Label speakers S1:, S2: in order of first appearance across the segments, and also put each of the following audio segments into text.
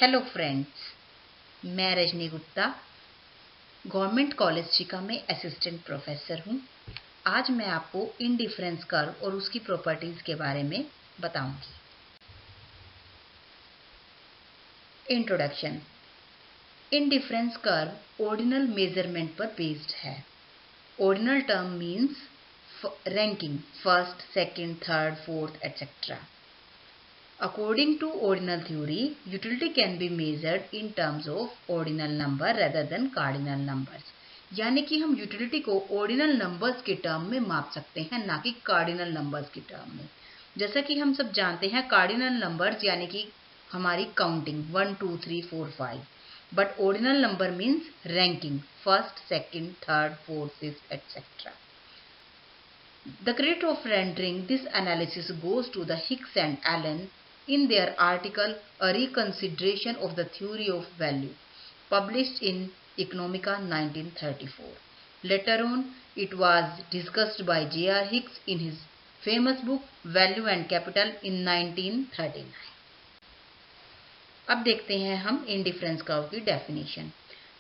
S1: Hello friends, मैं Rajni Gupta government college चिका में assistant professor हूँ। आज मैं आपको इंडिफरेंस कर्व और उसकी प्रॉपर्टीज के बारे में बताऊंगी। Introduction. Indifference curve ordinal measurement पर बेस्ड है। Ordinal term means ranking, first, second, third, fourth, etcetera. According to ordinal theory, utility can be measured in terms of ordinal number rather than cardinal numbers. यानी कि हम utility को ordinal numbers के term में माप सकते हैं, ना कि कार्डिनल नंबर्स के टर्म में। जैसा कि हम सब जानते हैं, कार्डिनल नंबर्स यानी कि हमारी counting 1 2 3 4 5, but ordinal number means ranking, first, second, third, fourth, fifth, etcetera. The credit of rendering this analysis goes to the Hicks and Allen in their article A Reconsideration of the Theory of Value, published in Economica 1934. Later on, it was discussed by J.R. Hicks in his famous book Value and Capital in 1939. अब देखते हैं हम indifference curve की definition.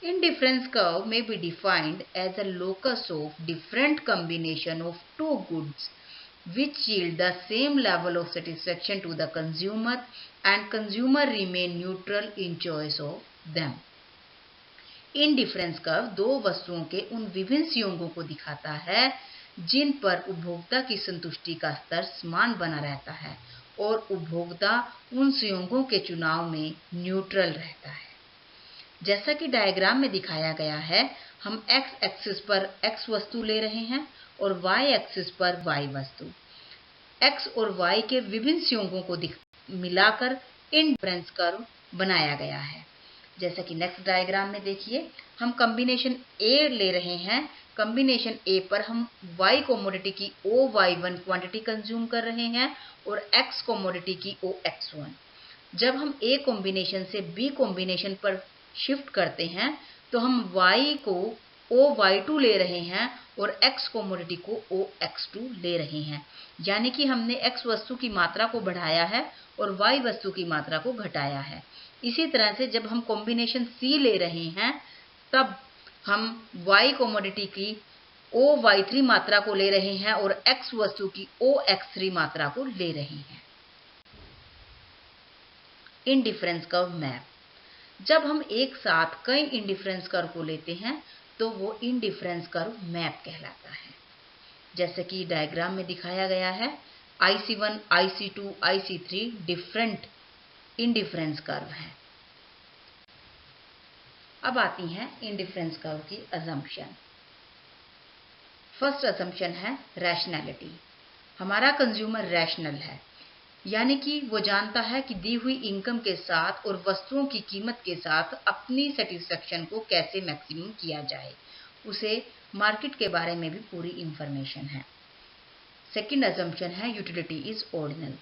S1: Indifference curve may be defined as a locus of different combination of two goods which yield the same level of satisfaction to the consumer and consumer remain neutral in choice of them. Indifference curve दो वस्तुओं के उन विभिन्न संयोगों को दिखाता है जिन पर उपभोक्ता की संतुष्टि का स्तर समान बना रहता है और उपभोक्ता उन संयोगों के चुनाव में न्यूट्रल रहता है. जैसा कि डायग्राम में दिखाया गया है, हम x एक्सिस पर x वस्तु ले रहे हैं और y एक्सिस पर y वस्तु. x और y के विभिन्न संयोगों को मिलाकर इंडिफरेंस कर्व बनाया गया है. जैसा कि नेक्स्ट डायग्राम में देखिए, हम कॉम्बिनेशन A ले रहे हैं. कॉम्बिनेशन A पर हम y कमोडिटी की OY1 क्वांटिटी कंज्यूम कर रहे हैं और x कमोडिटी की OX1. जब हम A कॉम्बिनेशन से B कॉम्बिनेशन पर शिफ्ट करते हैं तो हम y को OY2 ले रहे हैं और x कमोडिटी को OX2 ले रहे हैं. यानी कि हमने x वस्तु की मात्रा को बढ़ाया है और y वस्तु की मात्रा को घटाया है. इसी तरह से जब हम कॉम्बिनेशन C ले रहे हैं तब हम y कमोडिटी की OY3 मात्रा को ले रहे हैं और x वस्तु की OX3 मात्रा को ले रहे हैं. Indifference curve map. जब हम एक साथ कई इंडिफरेंस कर्व को लेते हैं तो वो इंडिफरेंस कर्व मैप कहलाता है. जैसे कि डायग्राम में दिखाया गया है, IC1, IC2, IC3 different indifference curve हैं. अब आती हैं इंडिफरेंस कर्व की अजम्पशन. फर्स्ट अजम्पशन है रैशनैलिटी. हमारा कंज्यूमर रैशनल है, यानी कि वो जानता है कि दी हुई इनकम के साथ और वस्तुओं की कीमत के साथ अपनी सेटिस्फेक्शन को कैसे मैक्सिमम किया जाए. उसे मार्केट के बारे में भी पूरी इंफॉर्मेशन है. सेकंड अजम्पशन है यूटिलिटी इज ऑर्डिनल,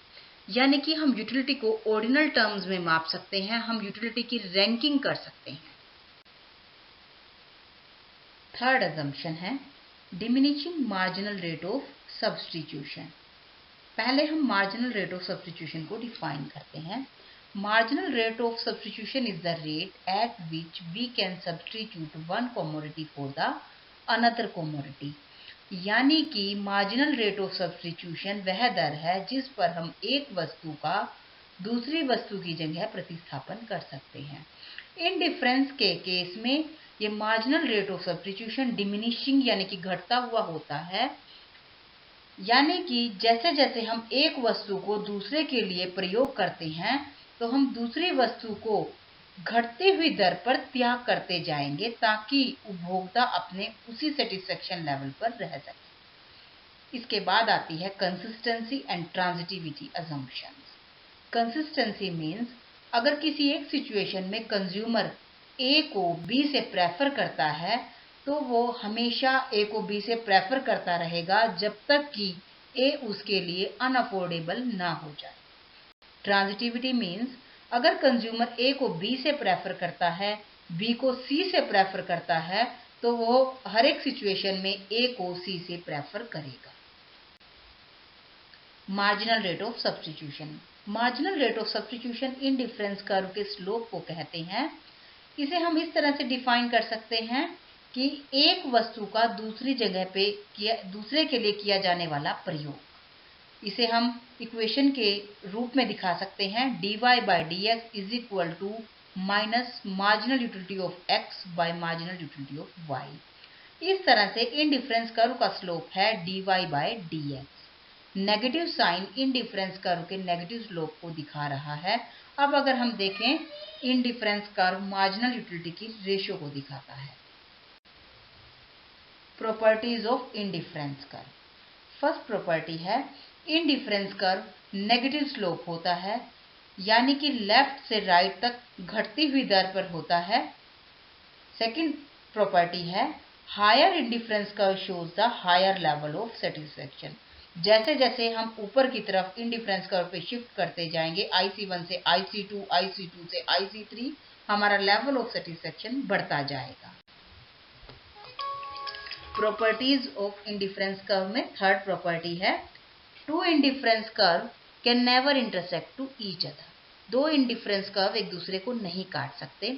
S1: यानी कि हम यूटिलिटी को ऑर्डिनल टर्म्स में माप सकते हैं. हम यूटिलिटी की रैंकिंग कर सकते हैं. थर्ड अजम्पशन है diminishing marginal rate of substitution. पहले हम मार्जिनल रेट ऑफ सब्स्टिट्यूशन को डिफाइन करते हैं. Marginal rate of substitution is the rate at which we can substitute one commodity for the another commodity. यानी कि मार्जिनल रेट ऑफ सब्स्टिट्यूशन वह दर है जिस पर हम एक वस्तु का दूसरी वस्तु की जगह प्रतिस्थापन कर सकते हैं. इंडिफरेंस के केस में ये marginal rate of substitution diminishing यानी कि घटता हुआ होता है. यानी कि जैसे जैसे हम एक वस्तु को दूसरे के लिए प्रयोग करते हैं तो हम दूसरी वस्तु को घटती हुई दर पर त्याग करते जाएंगे ताकि उपभोक्ता अपने उसी सेटिस्फेक्शन लेवल पर रह सके. इसके बाद आती है consistency and transitivity assumptions. Consistency means अगर किसी एक सिचुएशन में कंज्यूमर ए को बी से प्रेफर करता है तो वो हमेशा ए को बी से प्रेफर करता रहेगा जब तक कि ए उसके लिए अनअफोर्डेबल ना हो जाए. ट्रांजिटिविटी मीन्स अगर कंज्यूमर ए को बी से प्रेफर करता है, बी को सी से प्रेफर करता है, तो वो हर एक सिचुएशन में ए को सी से प्रेफर करेगा. Marginal rate of substitution. Marginal rate of substitution indifference curve के स्लोप को कहते हैं। इसे हम इस तरह से डिफाइन कर सकते हैं कि एक वस्तु का दूसरी जगह पे दूसरे के लिए किया जाने वाला प्रयोग। इसे हम इक्वेशन के रूप में दिखा सकते हैं, dy/dx is equal to minus marginal utility of x by marginal utility of y। इस तरह से इंडिफरेंस कर्व का स्लोप है dy/dx। Negative sign indifference curve के नेगेटिव स्लोप को दिखा रहा है। अब अगर हम देखें, इंडिफरेंस कर्व मार्जिनल यूटिलिटी की रेशियो को दिखाता है। Properties of indifference curve. First property है, इंडिफरेंस कर्व नेगेटिव स्लोप होता है, यानी कि लेफ्ट से राइट तक घटती हुई दर पर होता है। सेकंड प्रॉपर्टी है, higher indifference curve shows the higher level of satisfaction. जैसे जैसे हम ऊपर की तरफ इंडिफरेंस कर्व पे शिफ्ट करते जाएंगे, IC1 से IC2, IC2 से IC3, हमारा लेवल ऑफ सेटिस्फेक्शन बढ़ता जाएगा। प्रॉपर्टीज ऑफ इंडिफरेंस कर्व में थर्ड प्रॉपर्टी है, two indifference curve can never intersect to each other. दो इंडिफरेंस कर्व एक दूसरे को नहीं काट सकते।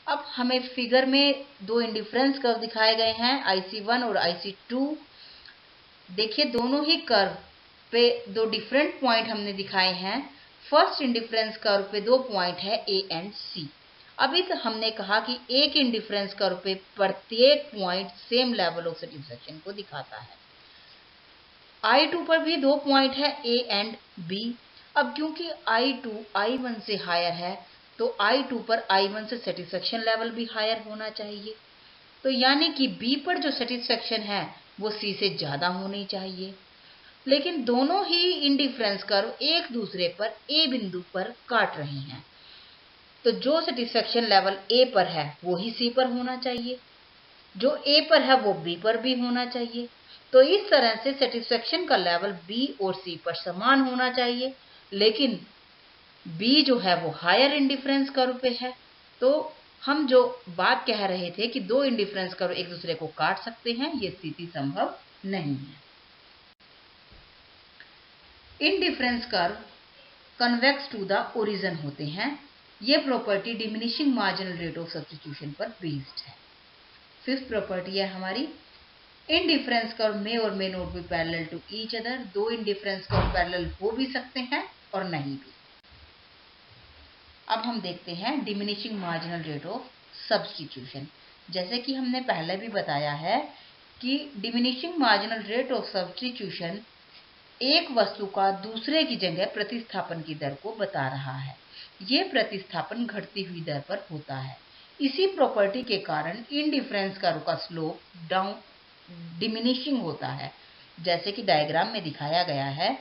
S1: अब हमें फिगर में दो इंडिफरेंस कर्व दिखाए गए हैं, IC1 और IC2। देखिए, दोनों ही कर्व पे दो डिफरेंट पॉइंट हमने दिखाए हैं। फर्स्ट इंडिफरेंस कर्व पे दो पॉइंट है A एंड C। अभी तो हमने कहा कि एक इंडिफरेंस कर्व पे प्रत्येक point same level of satisfaction को दिखाता है। I2 पर भी दो पॉइंट है A एंड B। अब क्योंकि I2 I1 से हायर है, तो I2 पर I1 से सेटिस्फेक्शन लेवल भी हायर होना चाहिए। तो यानी कि B पर जो सेटिस्फेक्शन है वो C से ज्यादा होनी चाहिए। लेकिन दोनों ही इंडिफरेंस कर्व एक दूसरे पर A बिंदु पर काट रहे हैं, तो जो सेटिस्फेक्शन लेवल A पर है वो ही C पर होना चाहिए, जो A पर है वो B पर भी होना चाहिए। तो इस तरह से सेटिस्फेक्शन का लेवल B और C पर समान होना चाहिए, लेकिन B जो है वो हायर इंडिफरेंस कर्व पे है। तो हम जो बात कह रहे थे कि दो इंडिफरेंस कर्व एक दूसरे को काट सकते हैं, ये स्थिति संभव नहीं है। Indifference curve convex to the origin होते हैं। ये property diminishing marginal rate of substitution पर बेस्ड है। फिफ्थ प्रॉपर्टी है हमारी, इंडिफरेंस कर्व में और may not be parallel to each other. दो इंडिफरेंस कर्व पैरेलल हो भी सकते हैं और नहीं भी। अब हम देखते हैं diminishing marginal rate of substitution. जैसे कि हमने पहले भी बताया है कि diminishing marginal rate of substitution एक वस्तु का दूसरे की जगह प्रतिस्थापन की दर को बता रहा है। ये प्रतिस्थापन घटती हुई दर पर होता है। इसी प्रॉपर्टी के कारण इंडिफरेंस कर्व का स्लोप डाउन डिमिनिशिंग होता है। जैसे कि डायग्राम में दिखाया गया है,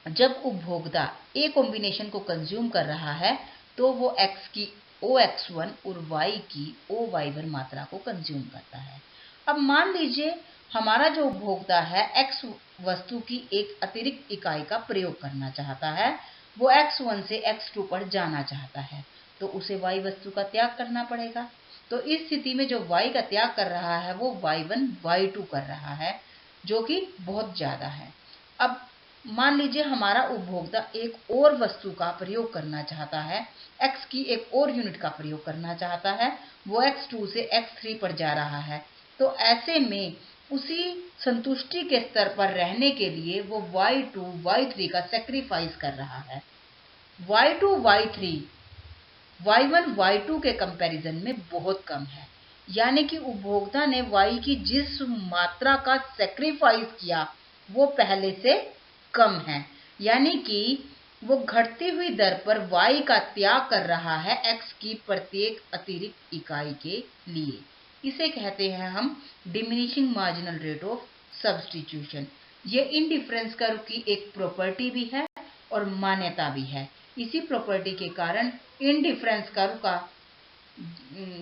S1: जब उपभोक्ता ए कॉम्बिनेशन को कंज्यूम कर रहा है तो वो X की OX1 और Y की OY1 मात्रा को कंज्यूम करता है। अब मान लीजिए हमारा जो उपभोक्ता है X वस्तु की एक अतिरिक्त इकाई का प्रयोग करना चाहता है, वो X1 से X2 पर जाना चाहता है, तो उसे Y वस्तु का त्याग करना पड़ेगा। तो इस स्थिति में जो Y का त्याग कर रहा है वो Y1 Y2 कर रहा है, जो कि बहुत ज्यादा है। अब मान लीजिए हमारा उपभोक्ता एक और वस्तु का प्रयोग करना चाहता है, X की एक और यूनिट का प्रयोग करना चाहता है, वो X2 से X3 पर जा रहा है। तो ऐसे में उसी संतुष्टि के स्तर पर रहने के लिए वो Y2 Y3 का सेक्रीफाइस कर रहा है। Y2 Y3 Y1 Y2 के कंपैरिजन में बहुत कम है, यानी कि उपभोक्ता ने Y की जिस मात्रा का सेक्रीफाइस किया वो पहले से कम है, यानी कि वो घटती हुई दर पर Y का त्याग कर रहा है X की प्रत्येक अतिरिक्त इकाई के लिए। इसे कहते हैं हम diminishing marginal rate of substitution. ये इंडिफरेंस कर्व की एक प्रॉपर्टी भी है और मान्यता भी है। इसी प्रॉपर्टी के कारण इंडिफरेंस कर्व का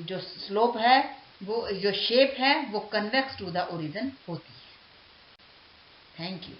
S1: जो स्लोप है, वो जो शेप है, वो कन्वेक्स टू द ओरिजिन होती है। Thank you.